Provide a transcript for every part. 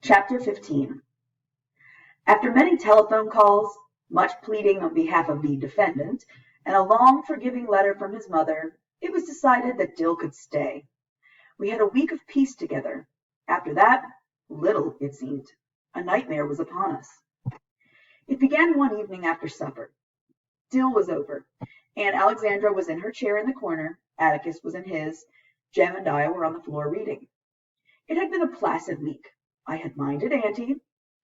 Chapter 15. After many telephone calls, much pleading on behalf of the defendant, and a long forgiving letter from his mother, it was decided that Dill could stay. We had a week of peace together. After that, little, it seemed. A nightmare was upon us. It began one evening after supper. Dill was over. Aunt Alexandra was in her chair in the corner, Atticus was in his, Jem and I were on the floor reading. It had been a placid week. I had minded Auntie.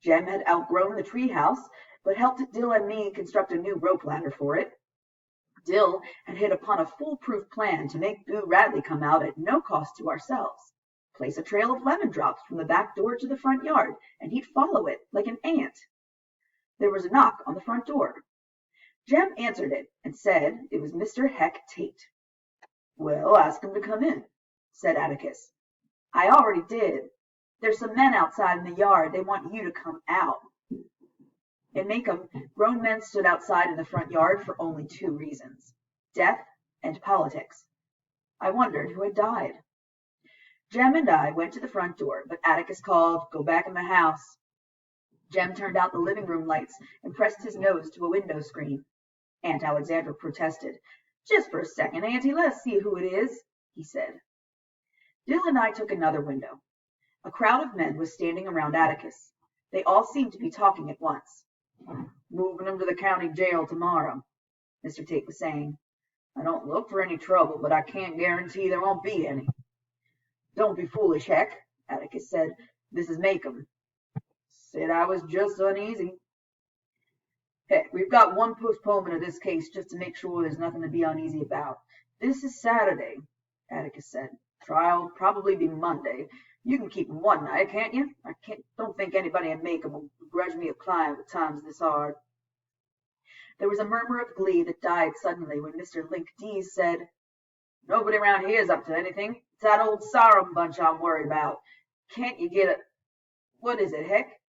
Jem had outgrown the tree house, but helped Dill and me construct a new rope ladder for it. Dill had hit upon a foolproof plan to make Boo Radley come out at no cost to ourselves. Place a trail of lemon drops from the back door to the front yard, and he'd follow it like an ant. There was a knock on the front door. Jem answered it and said it was Mr. Heck Tate. "Well, ask him to come in," said Atticus. "I already did. There's some men outside in the yard. They want you to come out." In Macomb, grown men stood outside in the front yard for only two reasons: death and politics. I wondered who had died. Jem and I went to the front door, but Atticus called, "Go back in the house." Jem turned out the living room lights and pressed his nose to a window screen. Aunt Alexandra protested. "Just for a second, Auntie, let us see who it is," he said. Dill and I took another window. A crowd of men was standing around Atticus. They all seemed to be talking at once. "Moving him to the county jail tomorrow," Mr. Tate was saying. "I don't look for any trouble, but I can't guarantee there won't be any." "Don't be foolish, Heck," Atticus said. "This is Macomb." "Said I was just uneasy." "Heck, we've got one postponement of this case just to make sure there's nothing to be uneasy about. This is Saturday," Atticus said. "Trial'll probably be Monday. You can keep him one night, can't you? Don't think anybody in Macomb will begrudge me a client with times this hard." There was a murmur of glee that died suddenly when Mr. Link Dees said, "Nobody around here's up to anything. It's that old Sarum bunch I'm worried about. Can't you get a— What is it, Heck?"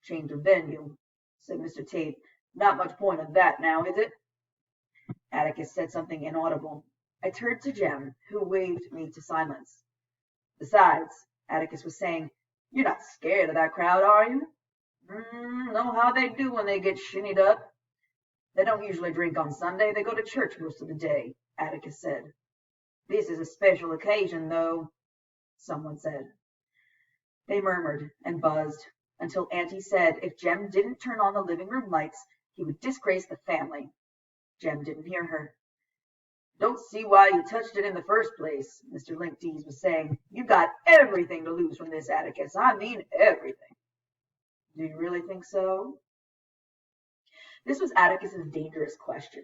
"Change of venue," said Mr. Tate. "Not much point in that now, is it?" Atticus said something inaudible. I turned to Jem, who waved me to silence. "Besides," Atticus was saying, "you're not scared of that crowd, are you?" "Know how they do when they get shinnied up." "They don't usually drink on Sunday. They go to church most of the day," Atticus said. "This is a special occasion, though," someone said. They murmured and buzzed until Auntie said if Jem didn't turn on the living room lights, he would disgrace the family. Jem didn't hear her. "Don't see why you touched it in the first place," Mr. Link Dees was saying. "You've got everything to lose from this, Atticus. I mean everything." "Do you really think so?" This was Atticus's dangerous question.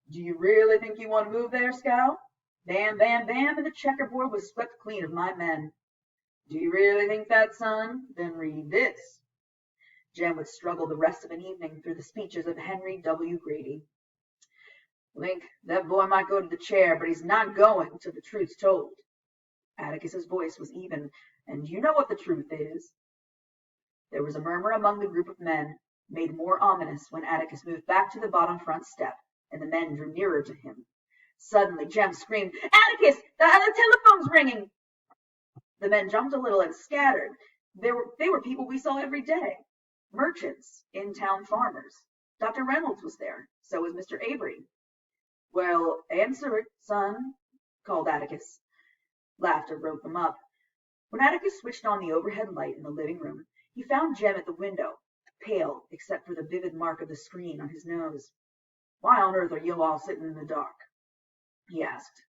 "Do you really think you want to move there, Scout?" Bam, bam, bam, and the checkerboard was swept clean of my men. "Do you really think that, son? Then read this." Jem would struggle the rest of an evening through the speeches of Henry W. Grady. "Link, that boy might go to the chair, but he's not going till the truth's told." Atticus's voice was even, "And you know what the truth is." There was a murmur among the group of men, made more ominous when Atticus moved back to the bottom front step, and the men drew nearer to him. Suddenly Jem screamed, "Atticus, the telephone's ringing!" The men jumped a little and scattered. They were people we saw every day. Merchants, in-town farmers. Dr. Reynolds was there. So was Mr. Avery. "Well, answer it, son," called Atticus. Laughter broke them up. When Atticus switched on the overhead light in the living room, he found Jem at the window, pale except for the vivid mark of the screen on his nose. "Why on earth are you all sitting in the dark?" he asked.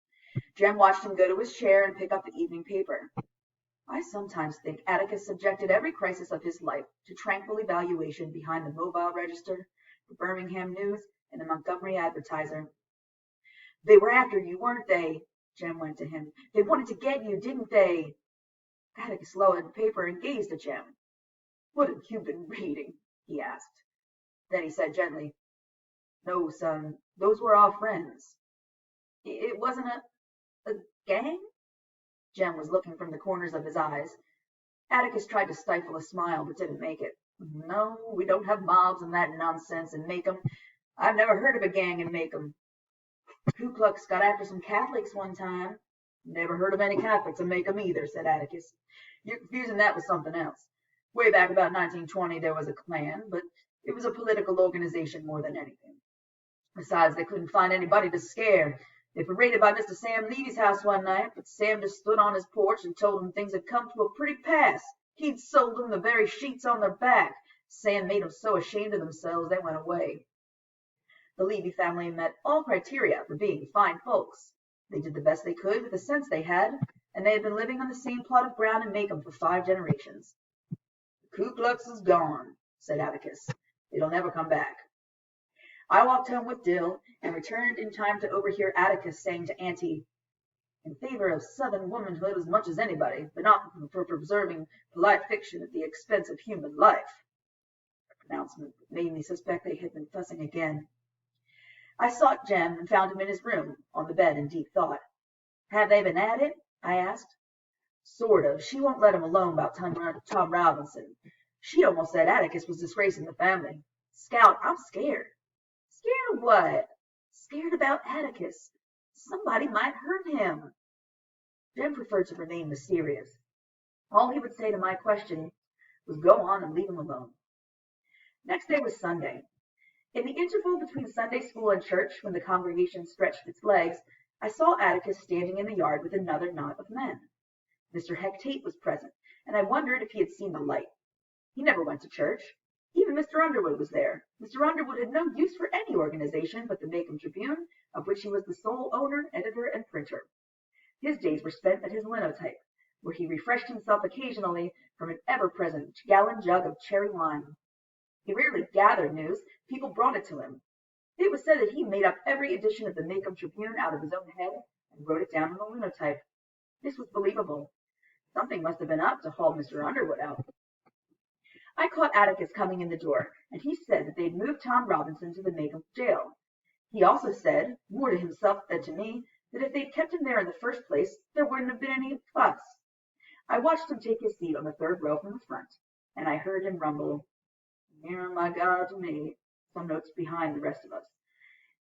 Jem watched him go to his chair and pick up the evening paper. I sometimes think Atticus subjected every crisis of his life to tranquil evaluation behind the Mobile Register, the Birmingham News, and the Montgomery Advertiser. "They were after you, weren't they?" Jem went to him. "They wanted to get you, didn't they?" Atticus lowered the paper and gazed at Jem. "What have you been reading?" he asked. Then he said gently, "No, son, those were our friends." "It wasn't a gang?" Jem was looking from the corners of his eyes. Atticus tried to stifle a smile, but didn't make it. "No, we don't have mobs and that nonsense in Macomb. I've never heard of a gang in Macomb. Ku Klux got after some Catholics one time." "Never heard of any Catholics in Macomb either," said Atticus. "You're confusing that with something else. Way back about 1920, there was a Klan, but it was a political organization more than anything. Besides, they couldn't find anybody to scare. They paraded by Mr. Sam Levy's house one night, but Sam just stood on his porch and told them things had come to a pretty pass. He'd sold them the very sheets on their back. Sam made them so ashamed of themselves they went away. The Levy family met all criteria for being fine folks. They did the best they could with the sense they had, and they had been living on the same plot of ground in Macomb for 5 generations. The Ku Klux is gone, said Atticus. It'll never come back. I walked home with Dill and returned in time to overhear Atticus saying to Auntie, in favor of Southern womanhood as much as anybody, but not for preserving polite fiction at the expense of human life. A pronouncement that made me suspect they had been fussing again. I sought Jem and found him in his room, on the bed in deep thought. Have they been at it? I asked. Sort of. She won't let him alone about Tom Robinson. She almost said Atticus was disgracing the family. Scout, I'm scared. Scared of what? Scared about Atticus. Somebody might hurt him. Jem preferred to remain mysterious. All he would say to my question was go on and leave him alone. Next day was Sunday. In the interval between Sunday school and church, when the congregation stretched its legs, I saw Atticus standing in the yard with another knot of men. Mr. Heck Tate was present, and I wondered if he had seen the light. He never went to church. Even Mr. Underwood was there. Mr. Underwood had no use for any organization but the Macomb Tribune, of which he was the sole owner, editor, and printer. His days were spent at his linotype, where he refreshed himself occasionally from an ever-present gallon jug of cherry wine. He rarely gathered news. People brought it to him. It was said that he made up every edition of the Macomb Tribune out of his own head and wrote it down on the linotype. This was believable. Something must have been up to haul Mr. Underwood out. I caught Atticus coming in the door, and he said that they'd moved Tom Robinson to the Macomb jail. He also said, more to himself than to me, that if they'd kept him there in the first place, there wouldn't have been any fuss. I watched him take his seat on the 3rd row from the front, and I heard him rumble, nearer my God to me, some notes behind the rest of us.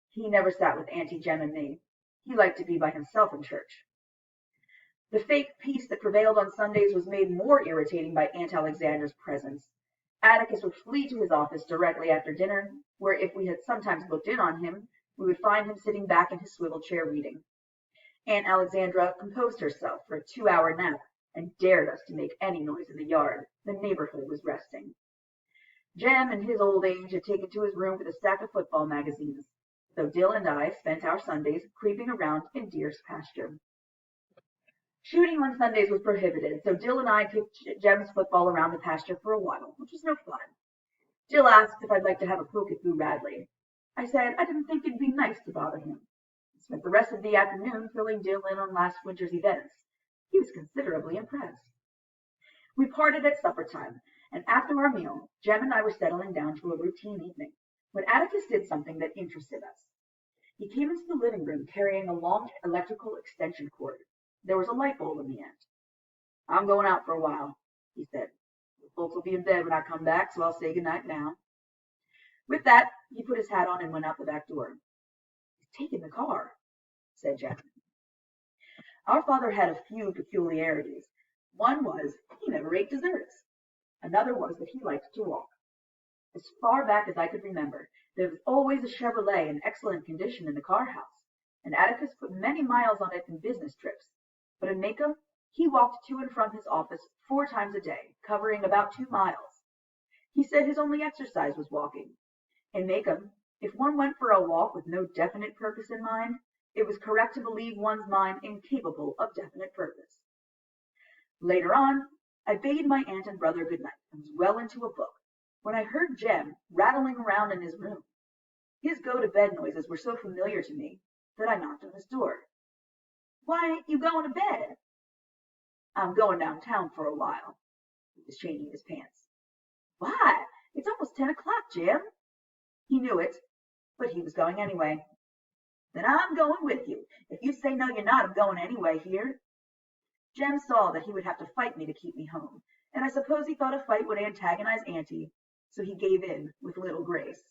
He never sat with Auntie Jem and me. He liked to be by himself in church. The fake peace that prevailed on Sundays was made more irritating by Aunt Alexandra's presence. Atticus would flee to his office directly after dinner, where if we had sometimes looked in on him, we would find him sitting back in his swivel chair reading. Aunt Alexandra composed herself for a 2-hour nap and dared us to make any noise in the yard. The neighborhood was resting. Jem, in his old age, had taken to his room with a stack of football magazines, so Dill and I spent our Sundays creeping around in Deer's pasture. Shooting on Sundays was prohibited, so Dill and I kicked Jem's football around the pasture for a while, which was no fun. Dill asked if I'd like to have a poke at Boo Radley. I said I didn't think it'd be nice to bother him. I spent the rest of the afternoon filling Dill in on last winter's events. He was considerably impressed. We parted at supper time, and after our meal, Jem and I were settling down to a routine evening, when Atticus did something that interested us. He came into the living room carrying a long electrical extension cord. There was a light bulb in the end. I'm going out for a while, he said. The folks will be in bed when I come back, so I'll say goodnight now. With that, he put his hat on and went out the back door. He's taken the car, said Jem. Our father had a few peculiarities. One was he never ate desserts. Another was that he liked to walk. As far back as I could remember, there was always a Chevrolet in excellent condition in the car house, and Atticus put many miles on it in business trips. But in Macomb, he walked to and from his office 4 times a day, covering about 2 miles. He said his only exercise was walking. In Macomb, if one went for a walk with no definite purpose in mind, it was correct to believe one's mind incapable of definite purpose. Later on, I bade my aunt and brother good night and was well into a book, when I heard Jem rattling around in his room. His go-to-bed noises were so familiar to me that I knocked on his door. Why ain't you going to bed? I'm going downtown for a while. He was changing his pants. Why? It's almost 10 o'clock, Jem. He knew it, but he was going anyway. Then I'm going with you. If you say no, you're not, I'm going anyway here. Jem saw that he would have to fight me to keep me home, and I suppose he thought a fight would antagonize Auntie, so he gave in with little grace.